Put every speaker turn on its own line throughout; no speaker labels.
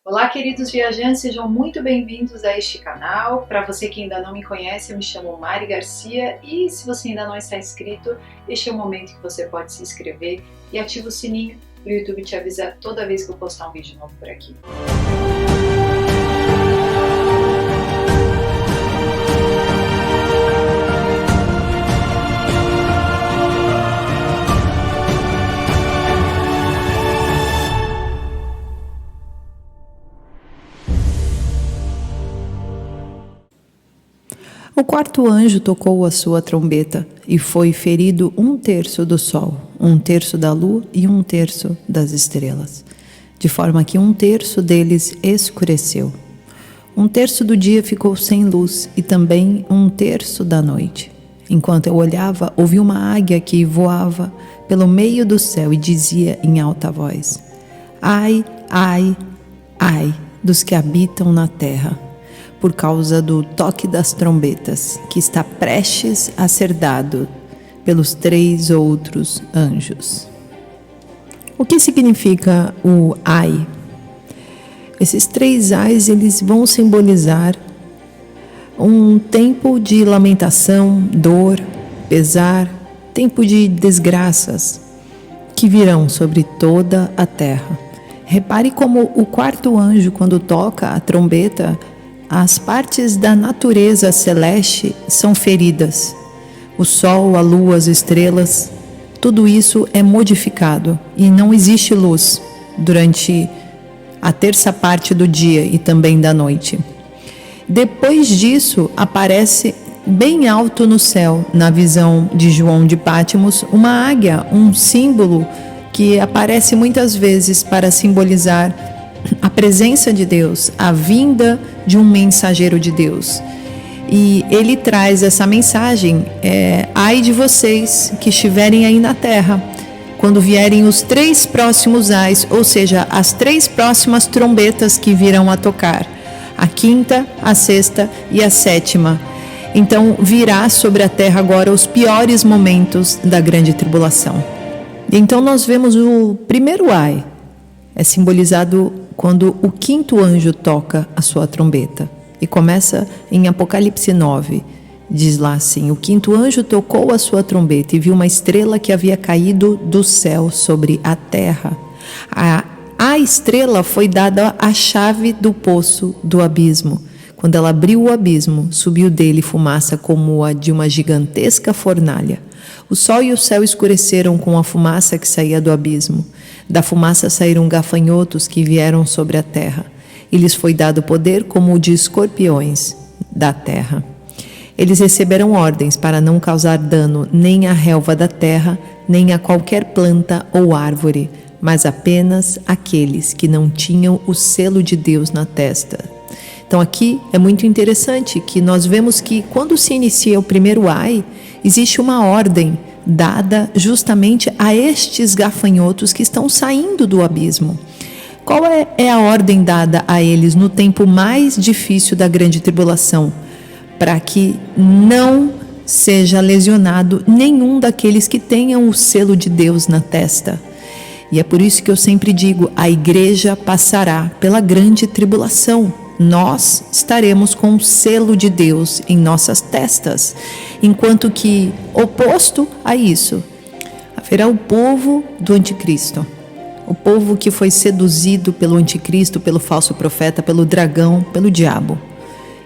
Olá, queridos viajantes, sejam muito bem-vindos a este canal. Para você que ainda não me conhece, eu me chamo Mari Garcia e se você ainda não está inscrito, este é o momento que você pode se inscrever e ativa o sininho para o YouTube te avisar toda vez que eu postar um vídeo novo por aqui.
O quarto anjo tocou a sua trombeta, e foi ferido 1/3 do sol, 1/3 da lua e 1/3 das estrelas, de forma que 1/3 deles escureceu. 1/3 do dia ficou sem luz, e também 1/3 da noite. Enquanto eu olhava, ouvi uma águia que voava pelo meio do céu e dizia em alta voz: Ai, ai, ai dos que habitam na terra, por causa do toque das trombetas, que está prestes a ser dado pelos 3 outros anjos. O que significa o ai? Esses 3 ais, eles vão simbolizar um tempo de lamentação, dor, pesar, tempo de desgraças que virão sobre toda a terra. Repare como o quarto anjo, quando toca a trombeta, as partes da natureza celeste são feridas. O sol, a lua, as estrelas, tudo isso é modificado e não existe luz durante a terça parte do dia e também da noite. Depois disso, aparece bem alto no céu, na visão de João de Pátimos, uma águia, um símbolo que aparece muitas vezes para simbolizar a presença de Deus, a vinda de um mensageiro de Deus. E ele traz essa mensagem: ai de vocês que estiverem aí na terra, quando vierem os 3 próximos ais, ou seja, as 3 próximas trombetas que virão a tocar, a 5ª, a 6ª e a 7ª. Então virá sobre a terra agora os piores momentos da grande tribulação. Então nós vemos o primeiro ai, é simbolizado quando o 5º anjo toca a sua trombeta. E começa em Apocalipse 9. Diz lá assim: o 5º anjo tocou a sua trombeta e viu uma estrela que havia caído do céu sobre a terra. A estrela foi dada a chave do poço do abismo. Quando ela abriu o abismo, subiu dele fumaça como a de uma gigantesca fornalha. O sol e o céu escureceram com a fumaça que saía do abismo. Da fumaça saíram gafanhotos que vieram sobre a terra. E lhes foi dado poder como o de escorpiões da terra. Eles receberam ordens para não causar dano nem à relva da terra, nem a qualquer planta ou árvore, mas apenas aqueles que não tinham o selo de Deus na testa. Então aqui é muito interessante que nós vemos que quando se inicia o primeiro ai, existe uma ordem dada justamente a estes gafanhotos que estão saindo do abismo. Qual é a ordem dada a eles no tempo mais difícil da grande tribulação? Para que não seja lesionado nenhum daqueles que tenham o selo de Deus na testa. E é por isso que eu sempre digo, a igreja passará pela grande tribulação. Nós estaremos com o selo de Deus em nossas testas, enquanto que, oposto a isso, haverá o povo do anticristo, o povo que foi seduzido pelo anticristo, pelo falso profeta, pelo dragão, pelo diabo.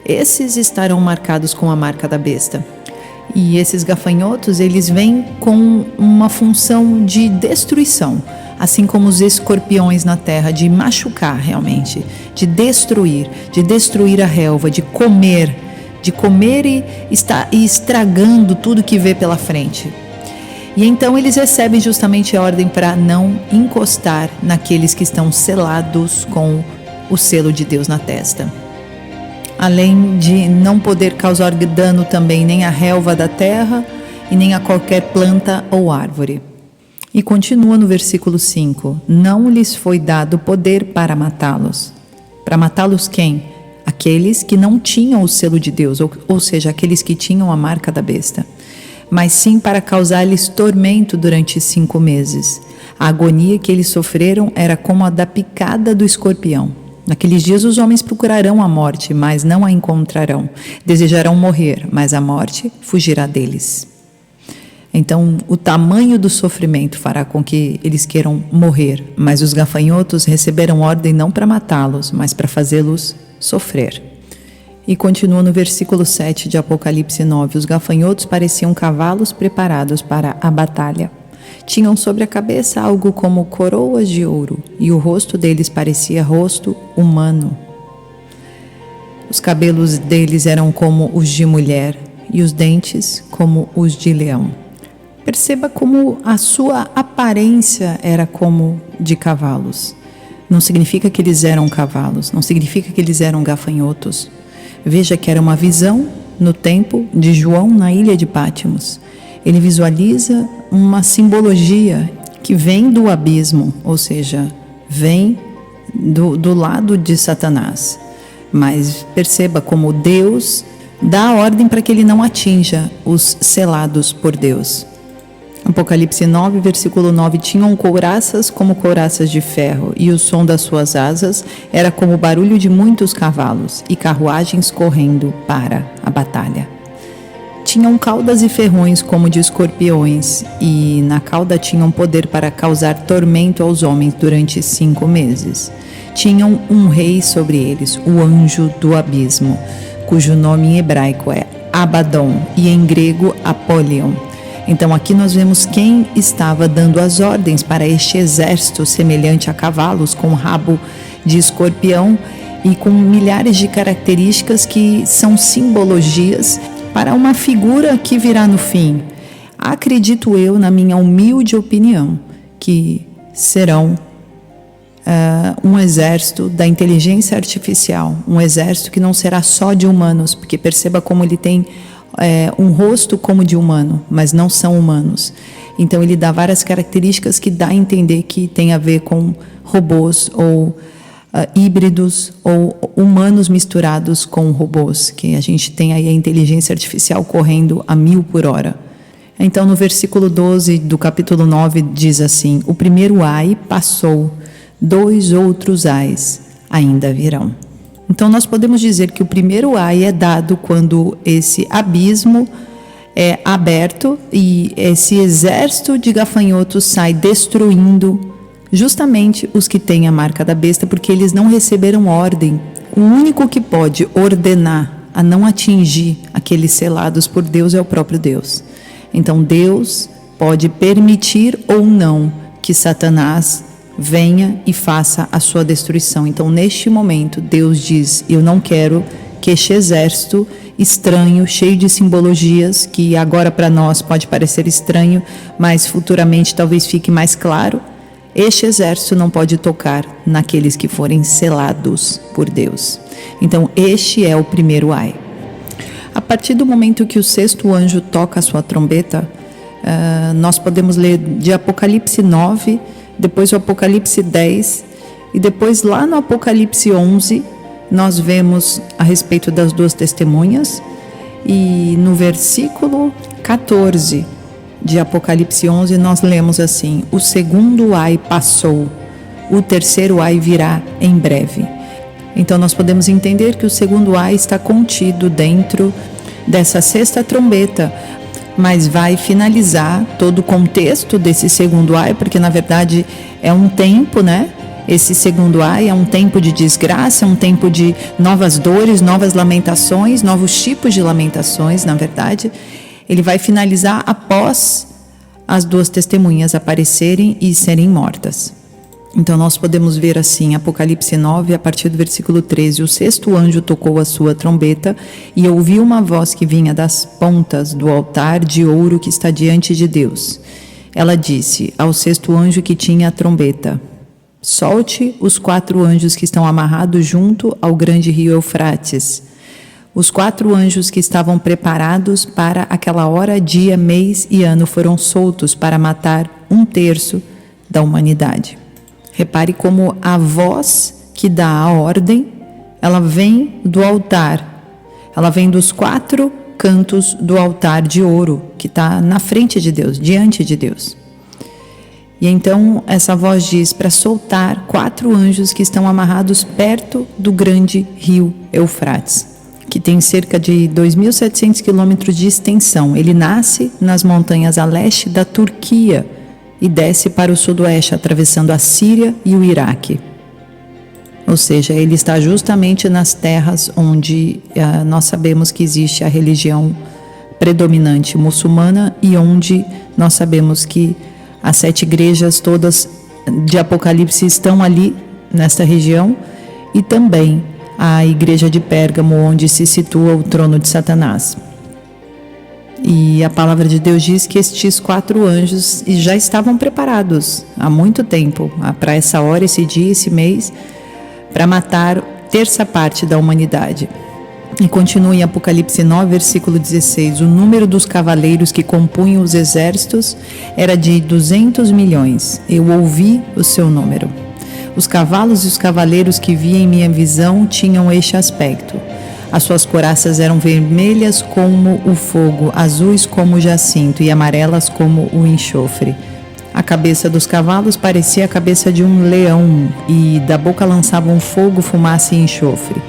Esses estarão marcados com a marca da besta. E esses gafanhotos, eles vêm com uma função de destruição, assim como os escorpiões na terra, de machucar realmente, de destruir a relva, de comer e estar estragando tudo que vê pela frente. E então eles recebem justamente a ordem para não encostar naqueles que estão selados com o selo de Deus na testa. Além de não poder causar dano também nem à relva da terra e nem a qualquer planta ou árvore. E continua no versículo 5: não lhes foi dado poder para matá-los. Para matá-los quem? Aqueles que não tinham o selo de Deus, ou seja, aqueles que tinham a marca da besta. Mas sim para causar-lhes tormento durante 5 meses. A agonia que eles sofreram era como a da picada do escorpião. Naqueles dias os homens procurarão a morte, mas não a encontrarão. Desejarão morrer, mas a morte fugirá deles. Então, o tamanho do sofrimento fará com que eles queiram morrer, mas os gafanhotos receberam ordem não para matá-los, mas para fazê-los sofrer. E continua no versículo 7 de Apocalipse 9: os gafanhotos pareciam cavalos preparados para a batalha. Tinham sobre a cabeça algo como coroas de ouro, e o rosto deles parecia rosto humano. Os cabelos deles eram como os de mulher, e os dentes como os de leão. Perceba como a sua aparência era como de cavalos. Não significa que eles eram cavalos, não significa que eles eram gafanhotos. Veja que era uma visão no tempo de João na ilha de Patmos. Ele visualiza uma simbologia que vem do abismo, ou seja, vem do lado de Satanás. Mas perceba como Deus dá a ordem para que ele não atinja os selados por Deus. Apocalipse 9, versículo 9: tinham couraças como couraças de ferro, e o som das suas asas era como o barulho de muitos cavalos, e carruagens correndo para a batalha. Tinham caudas e ferrões como de escorpiões, e na cauda tinham poder para causar tormento aos homens durante 5 meses. Tinham um rei sobre eles, o anjo do abismo, cujo nome em hebraico é Abaddon e em grego Apollyon. Então aqui nós vemos quem estava dando as ordens para este exército semelhante a cavalos, com rabo de escorpião e com milhares de características que são simbologias para uma figura que virá no fim. Acredito eu, na minha humilde opinião, que serão um exército da inteligência artificial, um exército que não será só de humanos, porque perceba como ele tem um rosto como de humano, mas não são humanos. Então ele dá várias características que dá a entender que tem a ver com robôs ou híbridos ou humanos misturados com robôs, que a gente tem aí a inteligência artificial correndo a 1000 por hora. Então no versículo 12 do capítulo 9 diz assim: o primeiro ai passou, 2 outros ais ainda virão. Então nós podemos dizer que o primeiro ai é dado quando esse abismo é aberto e esse exército de gafanhotos sai destruindo justamente os que têm a marca da besta, porque eles não receberam ordem. O único que pode ordenar a não atingir aqueles selados por Deus é o próprio Deus. Então Deus pode permitir ou não que Satanás venha e faça a sua destruição. Então neste momento Deus diz: eu não quero que este exército estranho, cheio de simbologias, que agora para nós pode parecer estranho, mas futuramente talvez fique mais claro, este exército não pode tocar naqueles que forem selados por Deus. Então este é o primeiro ai. A partir do momento que o 6º anjo toca a sua trombeta, nós podemos ler de Apocalipse 9, depois o Apocalipse 10, e depois lá no Apocalipse 11, nós vemos a respeito das 2 testemunhas, e no versículo 14 de Apocalipse 11, nós lemos assim: o 2º ai passou, o 3º ai virá em breve. Então nós podemos entender que o 2º ai está contido dentro dessa 6ª trombeta, mas vai finalizar todo o contexto desse 2º ai, porque na verdade é um tempo, né? Esse 2º ai é um tempo de desgraça, é um tempo de novas dores, novas lamentações, novos tipos de lamentações, na verdade. Ele vai finalizar após as 2 testemunhas aparecerem e serem mortas. Então nós podemos ver assim, Apocalipse 9, a partir do versículo 13: o 6º anjo tocou a sua trombeta, e ouvi uma voz que vinha das pontas do altar de ouro que está diante de Deus. Ela disse ao 6º anjo que tinha a trombeta: solte os 4 anjos que estão amarrados junto ao grande rio Eufrates. Os 4 anjos que estavam preparados para aquela hora, dia, mês e ano foram soltos para matar 1/3 da humanidade. Repare como a voz que dá a ordem, ela vem do altar, ela vem dos 4 cantos do altar de ouro, que está na frente de Deus, diante de Deus. E então essa voz diz para soltar 4 anjos que estão amarrados perto do grande rio Eufrates, que tem cerca de 2.700 quilômetros de extensão. Ele nasce nas montanhas a leste da Turquia e desce para o sudoeste, atravessando a Síria e o Iraque. Ou seja, ele está justamente nas terras onde nós sabemos que existe a religião predominante muçulmana e onde nós sabemos que as 7 igrejas todas de Apocalipse estão ali nesta região, e também a igreja de Pérgamo, onde se situa o trono de Satanás. E a palavra de Deus diz que estes 4 anjos já estavam preparados há muito tempo, para essa hora, esse dia, esse mês, para matar 1/3 parte da humanidade. E continua em Apocalipse 9, versículo 16, o número dos cavaleiros que compunham os exércitos era de 200 milhões. Eu ouvi o seu número. Os cavalos e os cavaleiros que vi em minha visão tinham este aspecto. As suas couraças eram vermelhas como o fogo, azuis como o jacinto e amarelas como o enxofre. A cabeça dos cavalos parecia a cabeça de um leão e da boca lançavam fogo, fumaça e enxofre.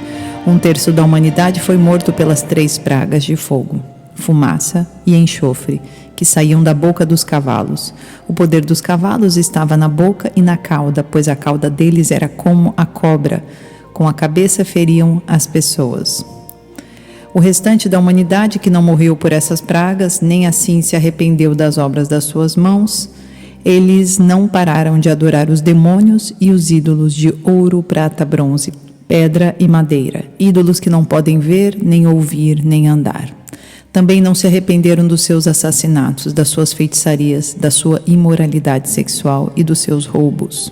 1/3 da humanidade foi morto pelas 3 pragas de fogo, fumaça e enxofre, que saíam da boca dos cavalos. O poder dos cavalos estava na boca e na cauda, pois a cauda deles era como a cobra. Com a cabeça feriam as pessoas. O restante da humanidade que não morreu por essas pragas, nem assim se arrependeu das obras das suas mãos, eles não pararam de adorar os demônios e os ídolos de ouro, prata, bronze, pedra e madeira, ídolos que não podem ver, nem ouvir, nem andar. Também não se arrependeram dos seus assassinatos, das suas feitiçarias, da sua imoralidade sexual e dos seus roubos.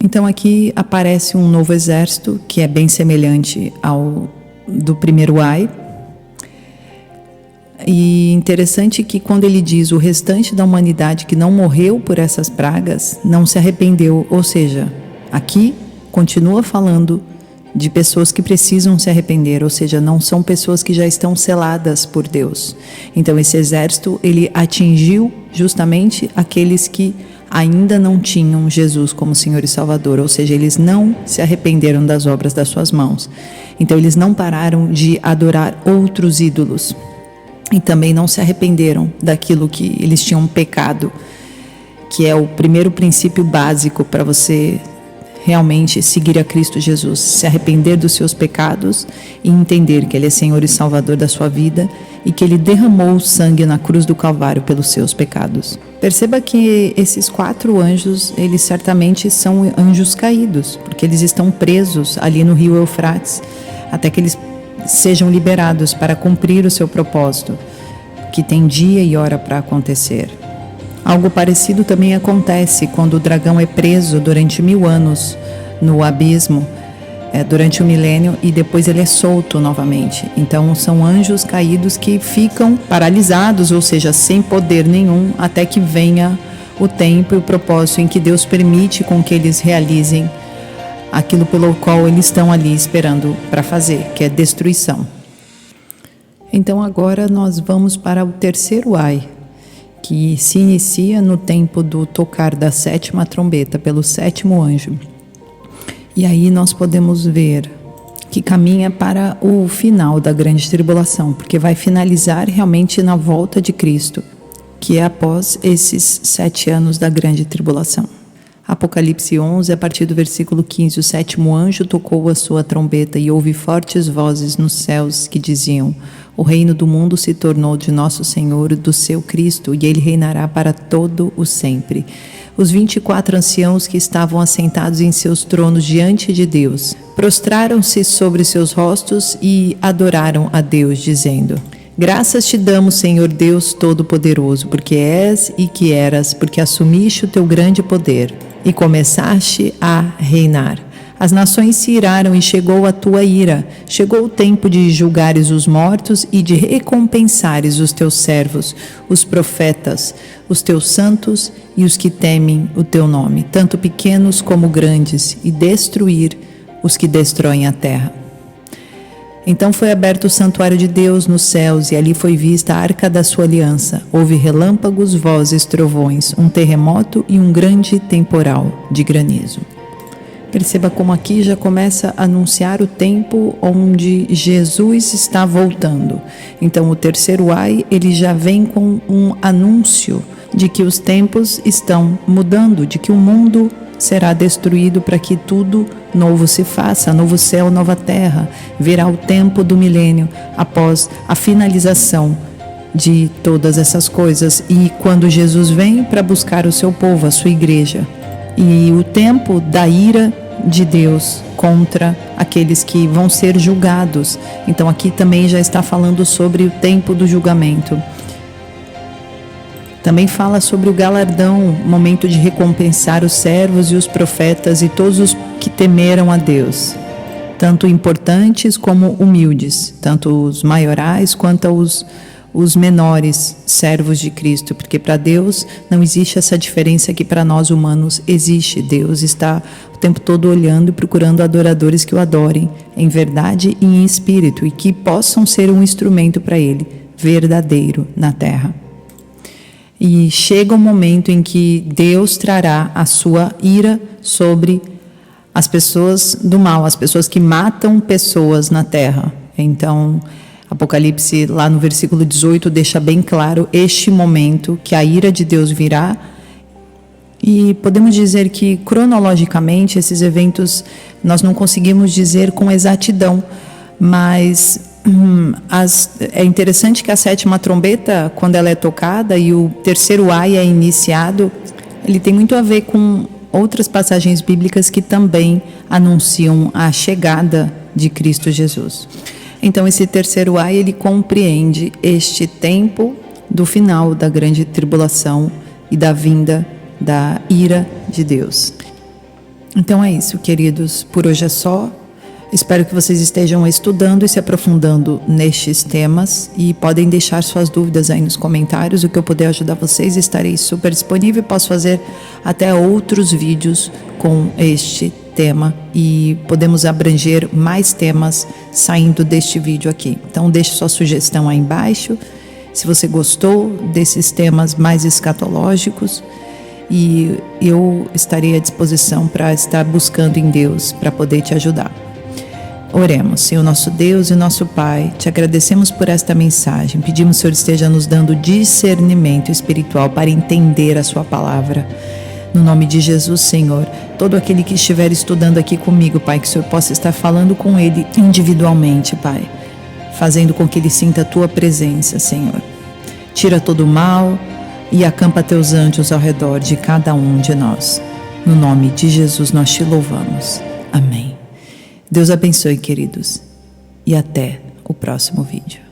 Então aqui aparece um novo exército, que é bem semelhante ao do primeiro Ai. E interessante que quando ele diz o restante da humanidade que não morreu por essas pragas, não se arrependeu, ou seja, aqui continua falando de pessoas que precisam se arrepender, ou seja, não são pessoas que já estão seladas por Deus. Então esse exército, ele atingiu justamente aqueles que ainda não tinham Jesus como Senhor e Salvador, ou seja, eles não se arrependeram das obras das suas mãos. Então eles não pararam de adorar outros ídolos e também não se arrependeram daquilo que eles tinham pecado, que é o primeiro princípio básico para você realmente seguir a Cristo Jesus, se arrepender dos seus pecados e entender que Ele é Senhor e Salvador da sua vida e que Ele derramou o sangue na cruz do Calvário pelos seus pecados. Perceba que esses 4 anjos, eles certamente são anjos caídos, porque eles estão presos ali no rio Eufrates, até que eles sejam liberados para cumprir o seu propósito, que tem dia e hora para acontecer. Algo parecido também acontece quando o dragão é preso durante 1000 anos no abismo, durante o milênio, e depois ele é solto novamente. Então são anjos caídos que ficam paralisados, ou seja, sem poder nenhum, até que venha o tempo e o propósito em que Deus permite com que eles realizem aquilo pelo qual eles estão ali esperando para fazer, que é destruição. Então agora nós vamos para o terceiro Ai, que se inicia no tempo do tocar da 7ª trombeta pelo 7º anjo. E aí nós podemos ver que caminha para o final da grande tribulação, porque vai finalizar realmente na volta de Cristo, que é após esses 7 anos da grande tribulação. Apocalipse 11, a partir do versículo 15, o 7º anjo tocou a sua trombeta e houve fortes vozes nos céus que diziam: o reino do mundo se tornou de nosso Senhor e do seu Cristo, e ele reinará para todo o sempre. Os 24 anciãos que estavam assentados em seus tronos diante de Deus prostraram-se sobre seus rostos e adoraram a Deus, dizendo: graças te damos, Senhor Deus Todo-Poderoso, porque és e que eras, porque assumiste o teu grande poder e começaste a reinar. As nações se iraram e chegou a tua ira. Chegou o tempo de julgares os mortos e de recompensares os teus servos, os profetas, os teus santos e os que temem o teu nome, tanto pequenos como grandes, e destruir os que destroem a terra. Então foi aberto o santuário de Deus nos céus, e ali foi vista a arca da sua aliança. Houve relâmpagos, vozes, trovões, um terremoto e um grande temporal de granizo. Perceba como aqui já começa a anunciar o tempo onde Jesus está voltando. Então o terceiro ai, ele já vem com um anúncio de que os tempos estão mudando, de que o mundo será destruído para que tudo novo se faça, novo céu, nova terra. Virá o tempo do milênio após a finalização de todas essas coisas, e quando Jesus vem para buscar o seu povo, a sua igreja. E o tempo da ira de Deus contra aqueles que vão ser julgados. Então aqui também já está falando sobre o tempo do julgamento. Também fala sobre o galardão, momento de recompensar os servos e os profetas e todos os que temeram a Deus, tanto importantes como humildes, tanto os maiorais quanto os menores servos de Cristo, porque para Deus não existe essa diferença que para nós humanos existe. Deus está o tempo todo olhando e procurando adoradores que o adorem em verdade e em espírito, e que possam ser um instrumento para Ele, verdadeiro na terra. E chega o momento em que Deus trará a sua ira sobre as pessoas do mal, as pessoas que matam pessoas na terra. Então, Apocalipse, lá no versículo 18, deixa bem claro este momento que a ira de Deus virá. E podemos dizer que, cronologicamente, esses eventos nós não conseguimos dizer com exatidão, mas é interessante que a sétima trombeta, quando ela é tocada e o terceiro ai é iniciado, ele tem muito a ver com outras passagens bíblicas que também anunciam a chegada de Cristo Jesus. Então esse terceiro ai, ele compreende este tempo do final da grande tribulação e da vinda da ira de Deus. Então é isso, queridos, por hoje é só. Espero que vocês estejam estudando e se aprofundando nestes temas, e podem deixar suas dúvidas aí nos comentários. O que eu puder ajudar vocês, estarei super disponível. Posso fazer até outros vídeos com este tema e podemos abranger mais temas saindo deste vídeo aqui. Então deixe sua sugestão aí embaixo, se você gostou desses temas mais escatológicos, e eu estarei à disposição para estar buscando em Deus para poder te ajudar. Oremos. Senhor nosso Deus e nosso Pai, te agradecemos por esta mensagem. Pedimos, Senhor, esteja nos dando discernimento espiritual para entender a sua palavra. No nome de Jesus, Senhor, todo aquele que estiver estudando aqui comigo, Pai, que o Senhor possa estar falando com ele individualmente, Pai, fazendo com que ele sinta a tua presença, Senhor. Tira todo o mal e acampa teus anjos ao redor de cada um de nós. No nome de Jesus nós te louvamos. Amém. Deus abençoe, queridos, e até o próximo vídeo.